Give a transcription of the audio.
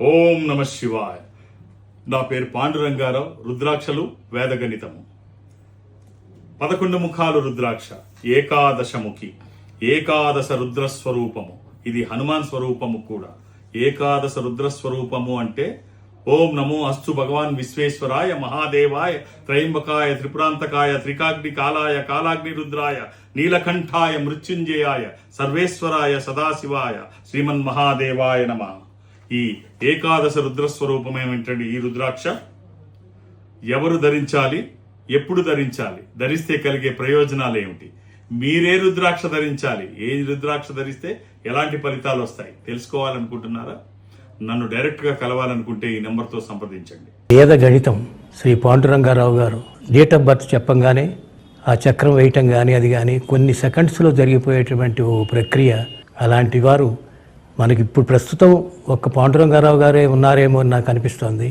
ఓం నమ శివాయ. నా పేరు పాండురంగారావు. రుద్రాక్షలు వేదగణితము. 11 ముఖాలు రుద్రాక్ష, ఏకాదశముఖి, ఏకాదశ రుద్రస్వరూపము. ఇది హనుమాన్ స్వరూపము కూడా. ఏకాదశ రుద్రస్వరూపము అంటే ఓం నమో అస్తు భగవాన్ విశ్వేశ్వరాయ మహాదేవాయ త్రయంబకాయ త్రిపురాంతకాయ త్రికాగ్ని కాలాయ కాలాగ్ని రుద్రాయ నీలకంఠాయ మృత్యుంజయాయ సర్వేశ్వరాయ సదాశివాయ శ్రీమన్ మహాదేవాయ నమః. ఈ ఏకాదశ రుద్రస్వరూపం ఏమిటండి? ఈ రుద్రాక్ష ఎవరు ధరించాలి, ఎప్పుడు ధరించాలి, ధరిస్తే కలిగే ప్రయోజనాలు ఏమిటి, మీరే రుద్రాక్ష ధరించాలి, ఏ రుద్రాక్ష ధరిస్తే ఎలాంటి ఫలితాలు వస్తాయి తెలుసుకోవాలనుకుంటున్నారా? నన్ను డైరెక్ట్ గా కలవాలనుకుంటే ఈ నెంబర్తో సంప్రదించండి. వేద గణితం శ్రీ పాండురంగారావు గారు డేట్ ఆఫ్ బర్త్ చెప్పంగానే ఆ చక్రం వేయటం కానీ అది కానీ కొన్ని సెకండ్స్లో జరిగిపోయేటువంటి ఓ ప్రక్రియ. అలాంటి వారు మనకి ఇప్పుడు ప్రస్తుతం ఒక్క పాండురంగారావు గారే ఉన్నారేమో అని నాకు అనిపిస్తోంది.